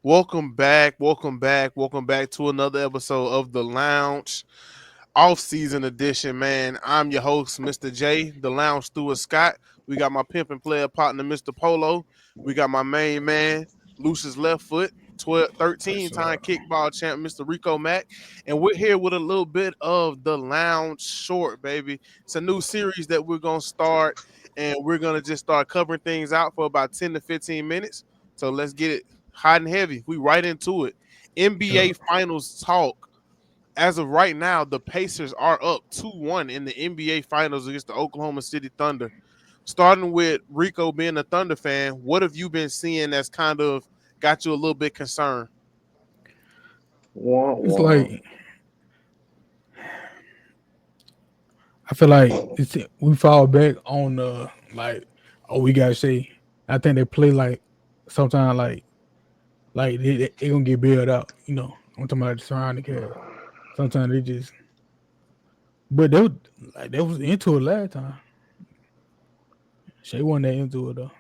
Welcome back, welcome back, welcome back to another episode of The Lounge, off-season edition, man. I'm your host, Mr. J, The Lounge Stewart Scott. We got my pimp and player partner, Mr. Polo. We got my main man, Lucius Left Foot, 12, Yes, 13-time sir. kickball champ, Mr. Rico Mack. And we're here with a little bit of The Lounge Short, baby. It's a new series that we're going to start, and we're going to just start covering things out for about 10 to 15 minutes. So let's get it hot and heavy. We right into it. Yeah. NBA Finals talk. As of right now, the Pacers are up 2-1 in the NBA Finals against the Oklahoma City Thunder. Starting with Rico being a Thunder fan, what have you been seeing that's kind of got you a little bit concerned? Wah, It's wah. like I feel like we fall back on oh, we gotta say. I think they play like sometimes like they gonna get bailed out. I'm talking about the surrounding cast. Sometimes they just but they was into it last time. Shay wasn't that into it though.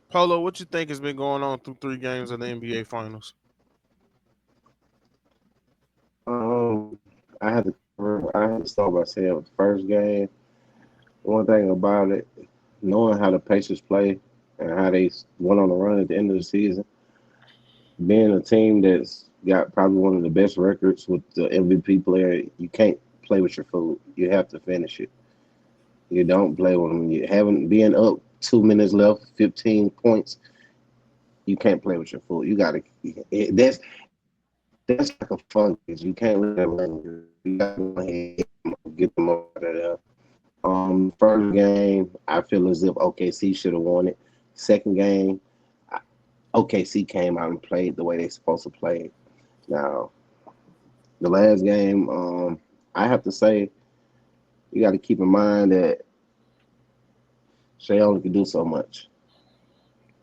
Polo, what you think has been going on through 3 games of the NBA Finals? I had to start by saying with the first game. One thing about it, knowing how the Pacers play and how they went on the run at the end of the season, being a team that's got probably one of the best records with the MVP player, you can't play with your food. You have to finish it. You don't play with them. You haven't being up 2 minutes left, 15 points. You can't play with your food. You got to. That's like a fungus. You can't let that linger. You got to go ahead and get them out of there. First game, I feel as if OKC should have won it. Second game, OKC came out and played the way they supposed to play. Now, the last game, I have to say, you got to keep in mind that Shea only can do so much.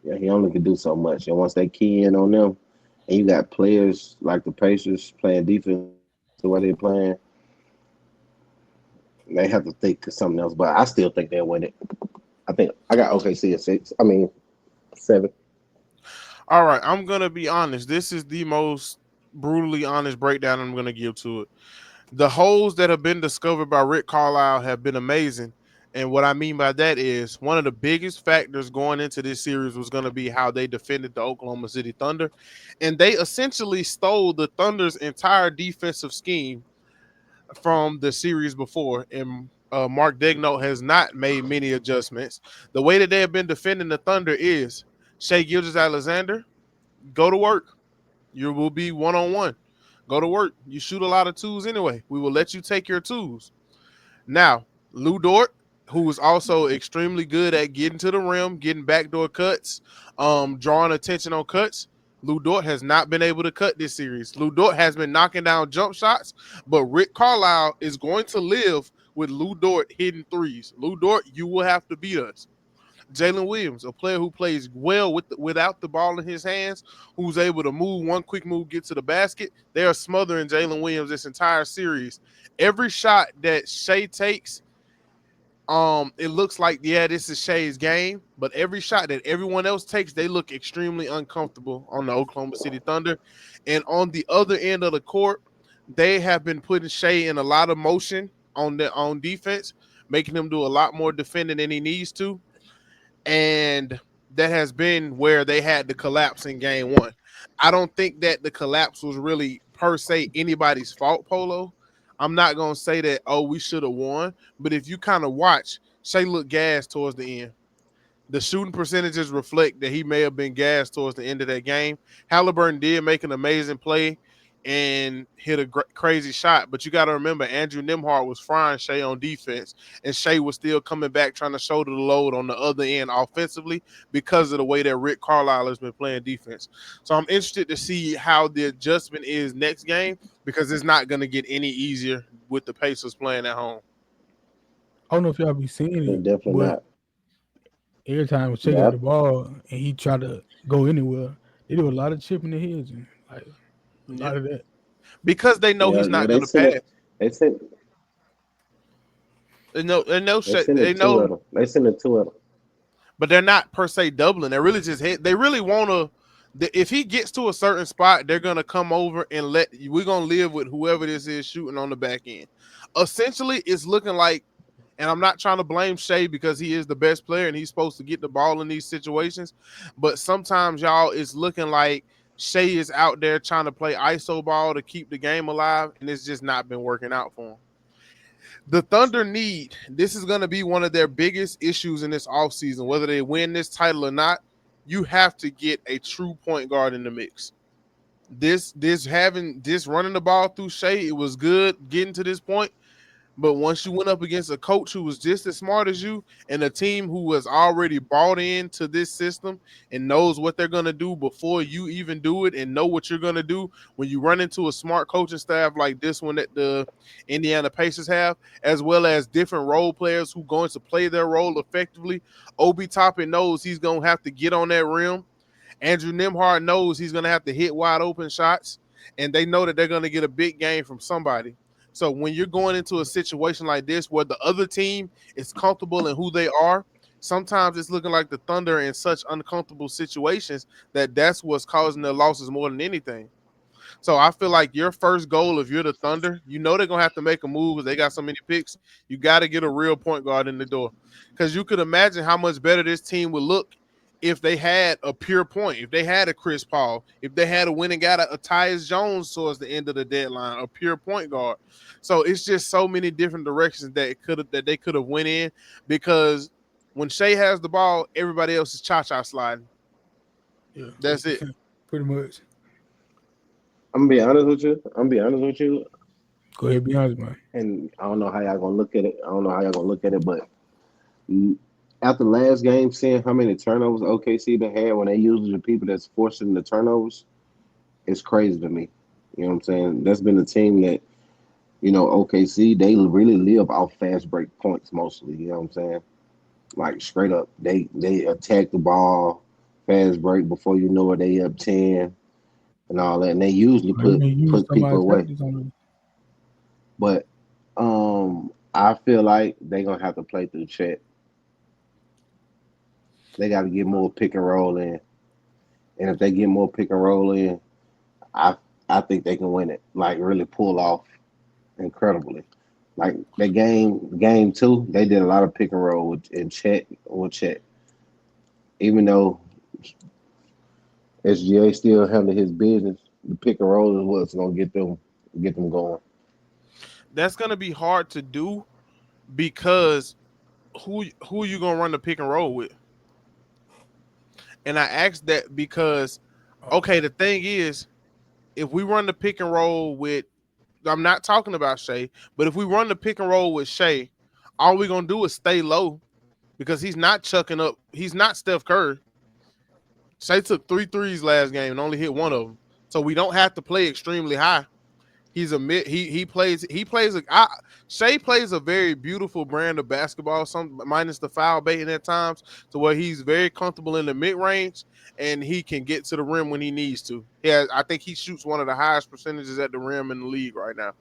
Yeah, he only can do so much. And once they key in on them, and you got players like the Pacers playing defense the way they're playing, they have to think of something else. But I still think they'll win it. I think I got OKC at six. I mean 7. All right, I'm going to be honest. This is the most brutally honest breakdown I'm going to give to it. The holes that have been discovered by Rick Carlisle have been amazing. And what I mean by that is one of the biggest factors going into this series was going to be how they defended the Oklahoma City Thunder. And they essentially stole the Thunder's entire defensive scheme from the series before. And Mark Daigneault has not made many adjustments. The way that they have been defending the Thunder is Shea Gilgeous-Alexander, go to work. You will be one-on-one. Go to work. You shoot a lot of twos anyway. We will let you take your twos. Now, Lou Dort, who is also extremely good at getting to the rim, getting backdoor cuts, drawing attention on cuts. Lou Dort has not been able to cut this series. Lou Dort has been knocking down jump shots, but Rick Carlisle is going to live with Lou Dort hitting threes. Lou Dort, you will have to beat us. Jalen Williams, a player who plays well without the ball in his hands, who's able to move one quick move, get to the basket. They are smothering Jalen Williams this entire series. Every shot that Shea takes, it looks like, yeah, this is Shea's game, but every shot that everyone else takes, they look extremely uncomfortable on the Oklahoma City Thunder. And on the other end of the court, they have been putting Shea in a lot of motion on defense, making him do a lot more defending than he needs to, and that has been where they had the collapse in game 1. I don't think that the collapse was really per se anybody's fault, Polo. I'm not gonna say that, oh, we should have won, but if you kind of watch, Shea looked gassed towards the end. The shooting percentages reflect that he may have been gassed towards the end of that game. Halliburton did make an amazing play and hit a crazy shot, but you got to remember Andrew Nembhard was frying Shea on defense, and Shea was still coming back trying to shoulder the load on the other end offensively because of the way that Rick Carlisle has been playing defense. So I'm interested to see how the adjustment is next game because it's not going to get any easier with the Pacers playing at home. I don't know if y'all be seeing it, Definitely but not. every time Shay got the That ball and he try to go anywhere, they do a lot of chipping the heads and like a Yeah, lot of that. because they know he's yeah, not yeah. going to pass. They sent they sent They it two know, of them. They sent it two of them. but they're not per se doubling. They really just hit. They really want to. If he gets to a certain spot, they're gonna come over and we're gonna live with whoever this is shooting on the back end. Essentially, it's looking like, and I'm not trying to blame Shea because he is the best player and he's supposed to get the ball in these situations, but sometimes y'all it's looking like Shea is out there trying to play ISO ball to keep the game alive, and it's just not been working out for him. The Thunder need this is going to be one of their biggest issues in this offseason, whether they win this title or not. You have to get a true point guard in the mix. This running the ball through Shea, it was good getting to this point. But once you went up against a coach who was just as smart as you and a team who was already bought into this system and knows what they're going to do before you even do it and know what you're going to do, when you run into a smart coaching staff like this one that the Indiana Pacers have, as well as different role players who going to play their role effectively, Obi Toppin knows he's going to have to get on that rim. Andrew Nembhard knows he's going to have to hit wide open shots, and they know that they're going to get a big game from somebody. So when you're going into a situation like this where the other team is comfortable in who they are, sometimes it's looking like the Thunder in such uncomfortable situations that's what's causing their losses more than anything. So I feel like your first goal, if you're the Thunder, you know they're gonna have to make a move because they got so many picks. You got to get a real point guard in the door, because you could imagine how much better this team would look if they had a pure point, if they had a Chris Paul, if they had a winning guy, a Tyus Jones towards the end of the deadline, a pure point guard. So it's just so many different directions that they could have went in, because when Shea has the ball, everybody else is cha-cha sliding. Yeah, That's it. pretty much. I'm gonna be honest with you. I'm gonna be honest with you, Go ahead, be honest, man. and I don't know how y'all gonna look at it. I don't know how y'all gonna look at it, but after last game, seeing how many turnovers OKC been had when they usually the people that's forcing the turnovers, it's crazy to me. You know what I'm saying? That's been a team that OKC they really live off fast break points mostly. You know what I'm saying? Like straight up, they attack the ball, fast break before you know it, they up 10 and all that, and they usually Like, you put can use put people somebody's away. tactics on But I feel like they're gonna have to play through Chet. They got to get more pick and roll in, and if they get more pick and roll in, I I think they can win it. Like really pull off incredibly. Like that game two, they did a lot of pick and roll in Chet. Even though SGA still handled his business, the pick and roll is what's gonna get them going. That's gonna be hard to do because who you gonna run the pick and roll with? And I asked that because okay, the thing is, if we run the pick and roll with, I'm not talking about Shea, but if we run the pick and roll with Shea, all we're gonna do is stay low because he's not chucking up. He's not Steph Curry. Shea took 3 threes last game and only hit one of them, so we don't have to play extremely high. He's a mid. Shea plays a very beautiful brand of basketball, some minus the foul baiting at times, to where he's very comfortable in the mid range and he can get to the rim when he needs to. I think he shoots one of the highest percentages at the rim in the league right now.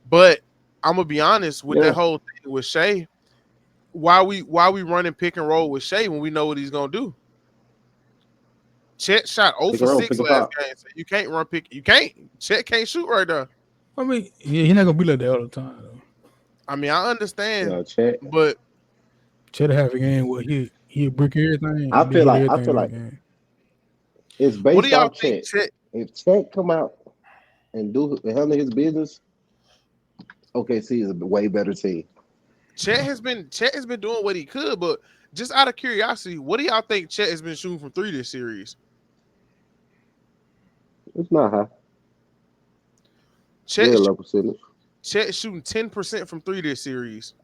But I'm gonna be honest with that Yeah, whole thing with Shea. Why we running pick and roll with Shea when we know what he's gonna do? Chet shot 0 pick for and roll, pick 6 and last pop. game. So you can't run pick. You can't. Chet can't shoot right now. I mean, yeah, he's not gonna be like that all the time though. I mean, I understand, Chet. but Cheddar have a game where he brick everything I and then feel hit like I everything feel in the like game. it's what do based y'all off think Chet. Chet If Chet come out and handle his business, OKC is a way better team. Chet has been doing what he could, but just out of curiosity, what do y'all think Chet has been shooting from three this series? It's not high. Chet Very is low percentage. Chet is shooting 10% from three this series.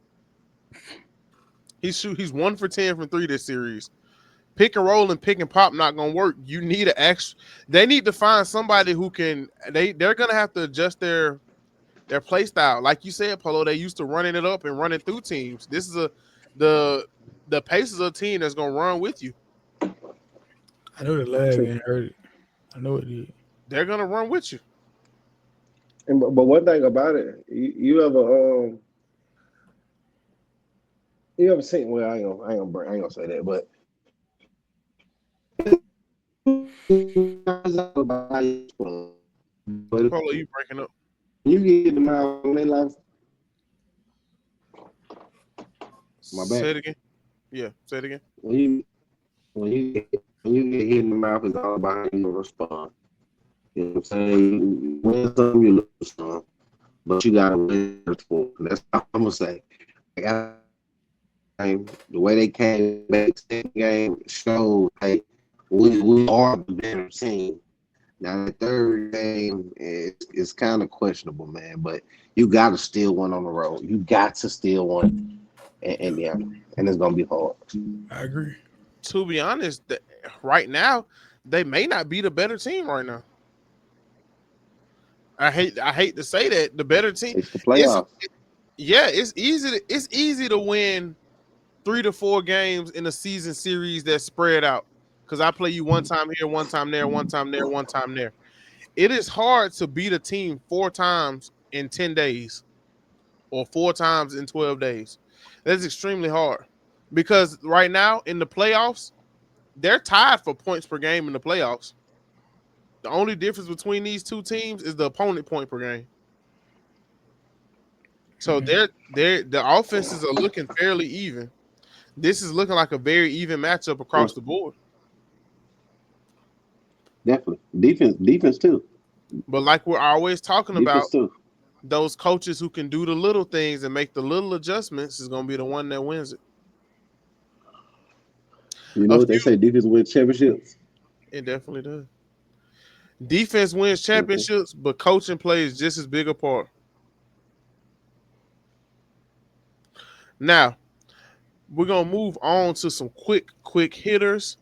He's 1 for 10 from three this series. Pick and roll and pick and pop not gonna work. You need to they need to find somebody who can they're gonna have to adjust their play style. Like you said, Polo, they used to running it up and running through teams. This is the the Pacers are a team that's gonna run with you. I know the lag True. ain't hurt it. I know it did. They're gonna run with you. But one thing about it, you ever seen? Well, I ain't gonna say that, but It's all about how you respond. But Polo, you breaking up? you get them out when they lost, my Say back. it again. Yeah, say it again. When you when you get hit in the mouth, it's all about how you respond. You know what I'm saying? You win some, you lose some, but you gotta win for. That's all I'm gonna say. Like after the first game, the way they came back, second game showed, hey, we are the better team. Now the third game is kind of questionable, man. But you got to steal one on the road. You got to steal one in Indiana, and it's gonna be hard. I agree. To be honest, right now they may not be the better team right now. I hate to say that the better team. It's the It's playoffs. yeah, it's easy to win 3 to 4 games in a season series that's spread out. Because I play you one time here, one time there, one time there, one time there. It is hard to beat a team 4 times in 10 days or 4 times in 12 days. That's extremely hard because right now in the playoffs, they're tied for points per game in the playoffs. The only difference between these two teams is the opponent point per game. So Mhm. the offenses are looking fairly even. This is looking like a very even matchup across Mm, the board. definitely defense too. But like we're always talking about, Defense too. those coaches who can do the little things and make the little adjustments is going to be the one that wins it. You know A what they few, say? Defense wins championships. it definitely does. Defense wins Hmm. championships, but coaching plays just as big a part. Now we're gonna move on to some quick hitters.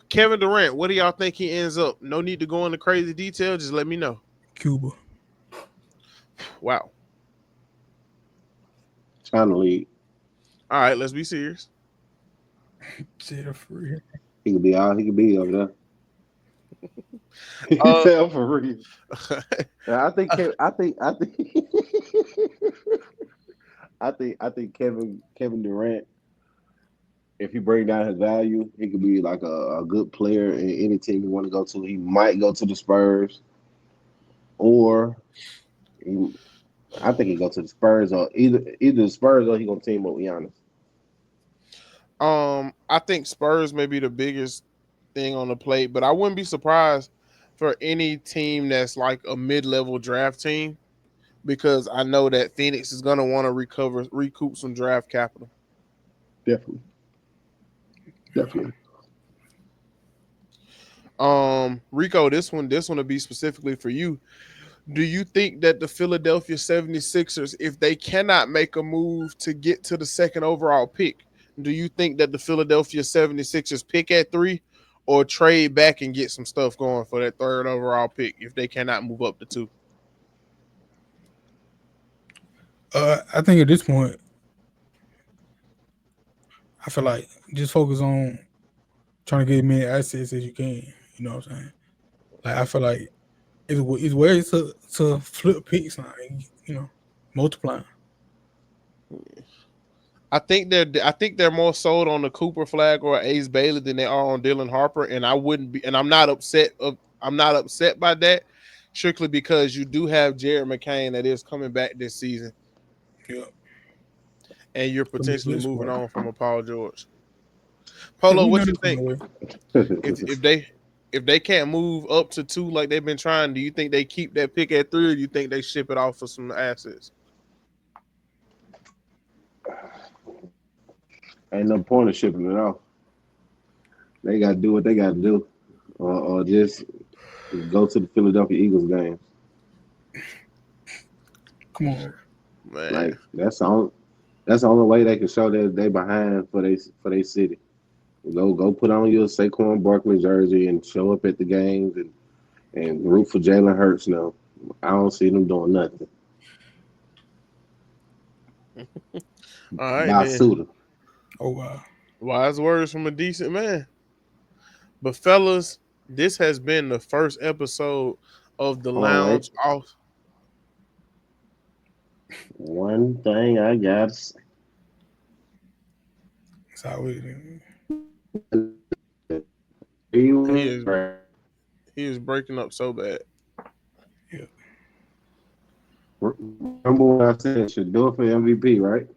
Kevin Durant, what do y'all think he ends up? No need to go into crazy detail. Just let me know. Cuba. Wow. China League. All right, let's be serious. Zeta free. He could be all he could be over there. He Uh, said for real. I think I think Kevin Durant, if you break down his value, he could be like a good player in any team you want to go to. He might go to the Spurs, or he, I think he go to the Spurs, or either the Spurs or he gonna team up with Giannis. I think Spurs may be the biggest thing on the plate, but I wouldn't be surprised for any team that's like a mid-level draft team because I know that Phoenix is gonna want to recoup some draft capital. Definitely, Okay. definitely. Rico, this one will be specifically for you. Do you think that the Philadelphia 76ers, if they cannot make a move to get to the second overall pick, do you think that the Philadelphia 76ers pick at 3 or trade back and get some stuff going for that third overall pick if they cannot move up to 2? I think at this point, I feel like just focus on trying to get as many assets as you can. You know what I'm saying? Like I feel like it's ways to flip picks now. You know, multiplying. I think they're more sold on the Cooper Flag or Ace Bailey than they are on Dylan Harper, and I wouldn't be, and I'm not upset by that, strictly because you do have Jared McCain that is coming back this season, Yeah, and you're could be a potentially good moving sport. on from a Paul George. Yeah, Polo, we know what you this from think? the way. If they can't move up to 2 like they've been trying, do you think they keep that pick at 3, or do you think they ship it off for some assets? Ain't no point of shipping it off. They got to do what they got to do, or just go to the Philadelphia Eagles game. Come on, Man, Like that's the only way they can show that they behind for they city. Go put on your Saquon Barkley jersey and show up at the games and root for Jalen Hurts. No, I don't see them doing nothing. all right Buy then. Suda. oh wow. Wise words from a decent man. But fellas, this has been the first episode of the Hold on, wait. Lounge Off. One thing I got to say. That's how we. He is Right. he is breaking up so bad. Yeah. Remember what I said? Should do it for MVP, right?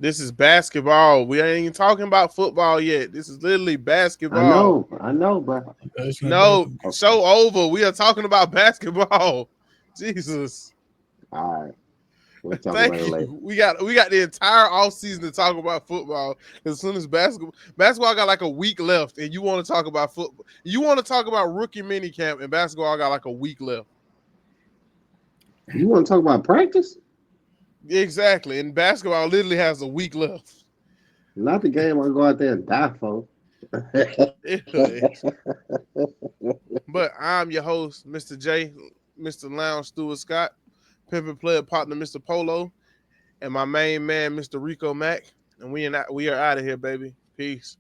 This is basketball. We ain't even talking about football yet. This is literally basketball. I know, but It's not No, basketball. show over. We are talking about basketball. Jesus. all right, we'll talk about Thank it later. you. We got the entire off season to talk about football. As soon as basketball got like a week left, and you want to talk about football. You want to talk about rookie mini camp, and basketball got like a week left. You want to talk about practice? Exactly. And basketball literally has a week left. Not the game I go out there and die for. But I'm your host, Mr. J, Mr. Lounge Stewart Scott, pimping player partner, Mr. Polo, and my main man, Mr. Rico Mack. And we are out of here, baby. Peace.